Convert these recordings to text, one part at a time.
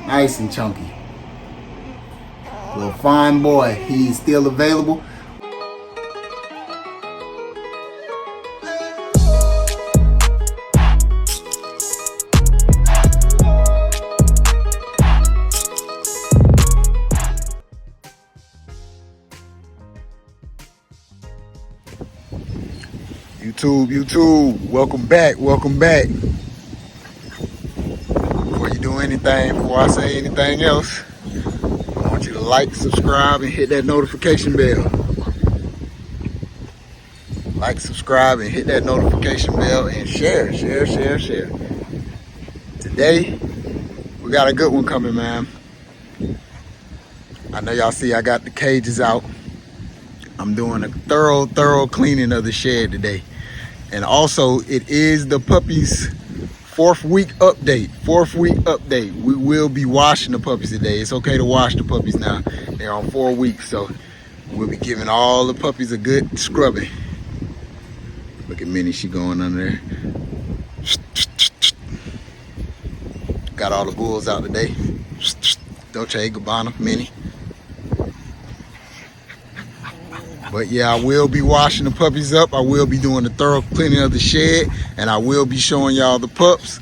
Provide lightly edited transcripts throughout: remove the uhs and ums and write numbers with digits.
Nice and chunky. Little fine boy. He's still available. YouTube, welcome back. Before you do anything, before I say anything else, I want you to like, subscribe, and hit that notification bell. Like, subscribe, and hit that notification bell, and share. Today, we got a good one coming, man. I know y'all see I got the cages out. I'm doing a thorough cleaning of the shed today. And also, it is the puppies' fourth week update. We will be washing the puppies today. It's okay to wash the puppies now. They're on 4 weeks, so we'll be giving all the puppies a good scrubbing. Look at Minnie, she going under there. Got all the bulls out today. Dolce & Gabbana, Minnie. But yeah, I will be washing the puppies up. I will be doing a thorough cleaning of the shed, and I will be showing y'all the pups.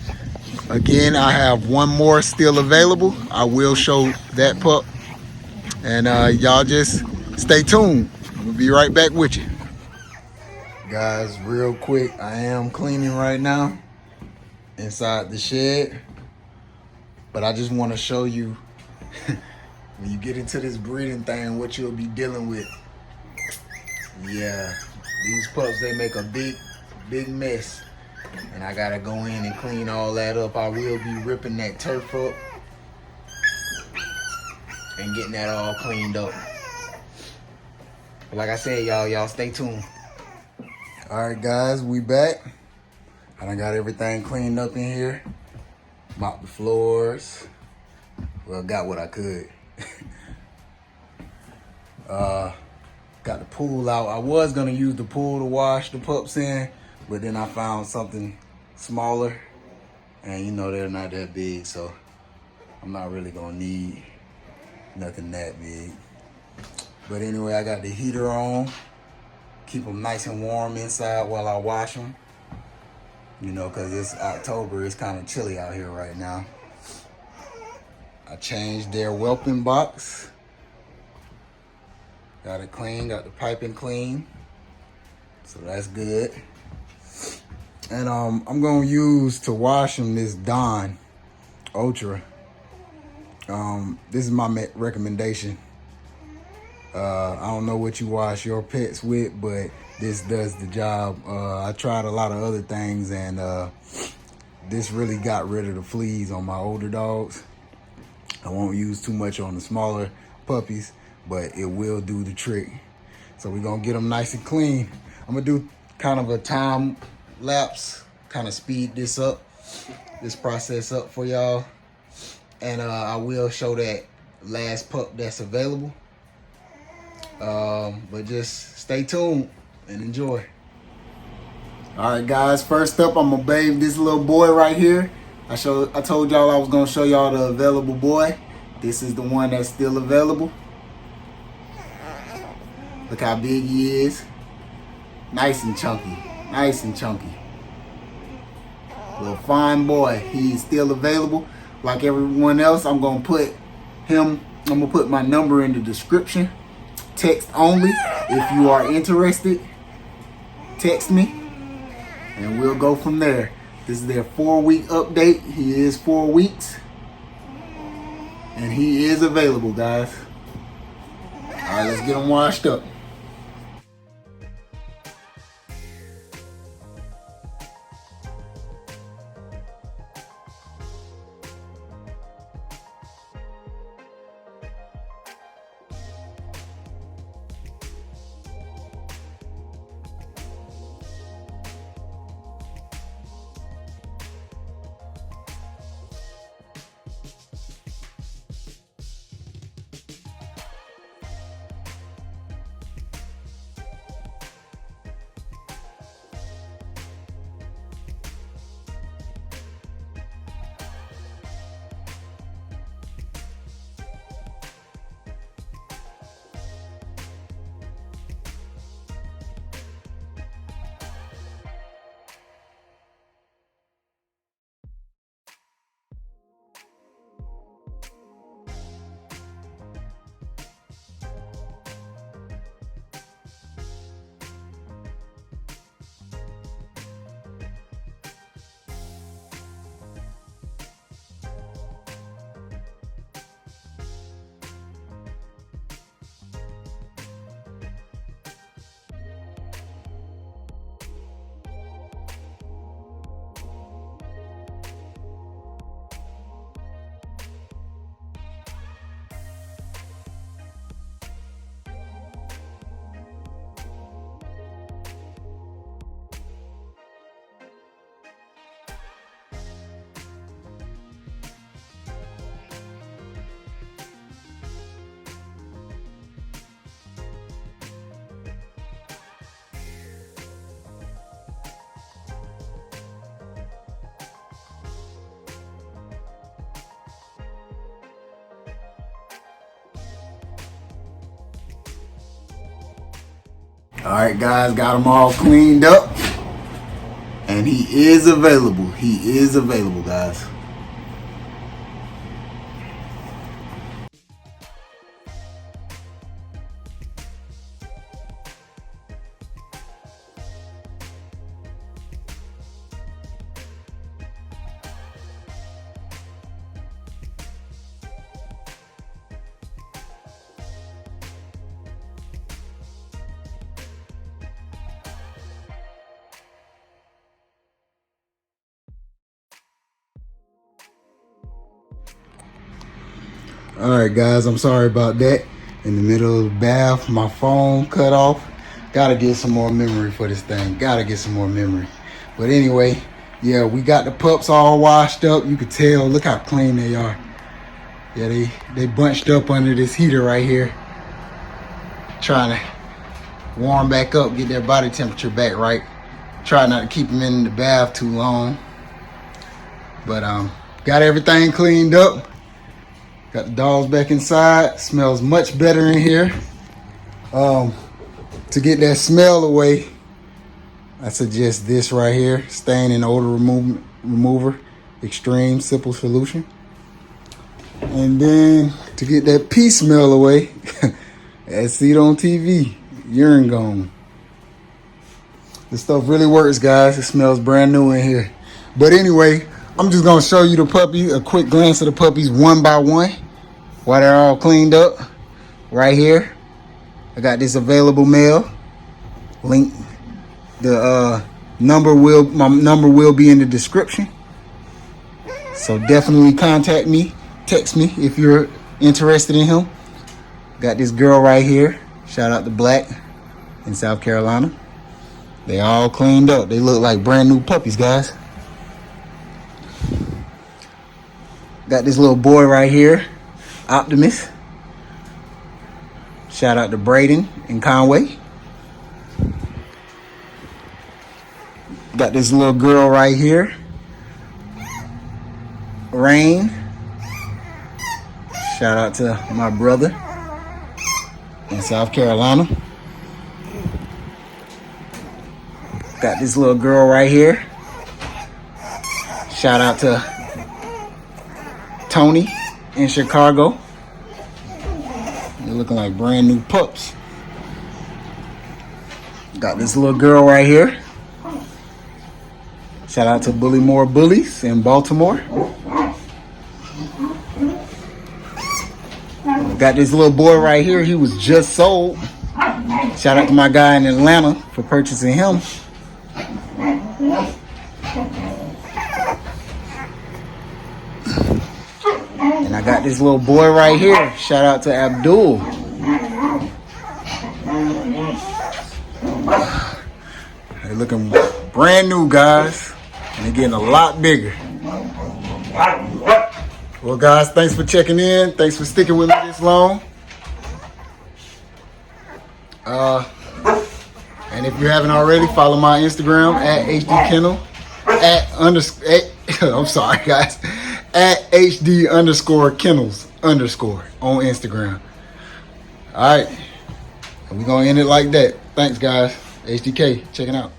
Again, I have one more still available. I will show that pup. And y'all just stay tuned. We'll be right back with you. Guys, real quick, I am cleaning right now inside the shed. But I just want to show you, when you get into this breeding thing, what you'll be dealing with. Yeah, these pups, they make a big mess, and I gotta go in and clean all that up. I will be ripping that turf up and getting that all cleaned up. But like I said, y'all stay tuned. All right, guys, we back. I done got everything cleaned up in here. Mopped the floors. Well, got what I could. Got the pool out. I was gonna use the pool to wash the pups in, but then I found something smaller, and you know they're not that big, so I'm not really gonna need nothing that big. But anyway, I got the heater on, keep them nice and warm inside while I wash them. You know, cause it's October, it's kind of chilly out here right now. I changed their whelping box. Got it clean, got the piping clean. So that's good. And I'm gonna use to wash them this Dawn Ultra. This is my recommendation. I don't know what you wash your pets with, but this does the job. I tried a lot of other things, and this really got rid of the fleas on my older dogs. I won't use too much on the smaller puppies, but it will do the trick. So we're gonna get them nice and clean. I'm gonna do kind of a time lapse, kind of speed this process up for y'all. And I will show that last pup that's available. But just stay tuned and enjoy. All right, guys, first up, I'm gonna bathe this little boy right here. I told y'all I was gonna show y'all the available boy. This is the one that's still available. Look how big he is. Nice and chunky. Little fine boy. He's still available. Like everyone else, I'm gonna put my number in the description. Text only. If you are interested, text me and we'll go from there. This is their 4-week update. He is 4 weeks and he is available, guys. All right, let's get him washed up. All right, guys, got them all cleaned up. And he is available. He is available, guys. All right, guys, I'm sorry about that. In the middle of the bath, my phone cut off. Gotta get some more memory for this thing. Gotta get some more memory. But anyway, yeah, we got the pups all washed up. You can tell, look how clean they are. Yeah, they bunched up under this heater right here. Trying to warm back up, get their body temperature back right. Try not to keep them in the bath too long. But got everything cleaned up. Got the dogs back inside. Smells much better in here. To get that smell away, I suggest this right here, stain and odor remover, extreme simple solution. And then to get that pee smell away, as seen on TV, urine gone. This stuff really works, guys. It smells brand new in here. But anyway, I'm just gonna show you the puppy, a quick glance of the puppies one by one while they're all cleaned up. Right here, I got this available mail. Link, my number will be in the description. So definitely contact me, text me if you're interested in him. Got this girl right here. Shout out to Black in South Carolina. They all cleaned up. They look like brand new puppies, guys. Got this little boy right here, Optimus. Shout out to Braden in Conway. Got this little girl right here, Rain. Shout out to my brother in South Carolina. Got this little girl right here. Shout out to Tony in Chicago. They're looking like brand new pups. Got this little girl right here. Shout out to Bully More Bullies in Baltimore. Got this little boy right here. He was just sold. Shout out to my guy in Atlanta for purchasing him. And I got this little boy right here. Shout out to Abdul. They're looking brand new, guys. And they're getting a lot bigger. Well, guys, thanks for checking in. Thanks for sticking with me this long. And if you haven't already, follow my Instagram at HDKennel. I'm sorry, guys. At HD_Kennels_ on Instagram. All right. We're going to end it like that. Thanks, guys. HDK, checking out.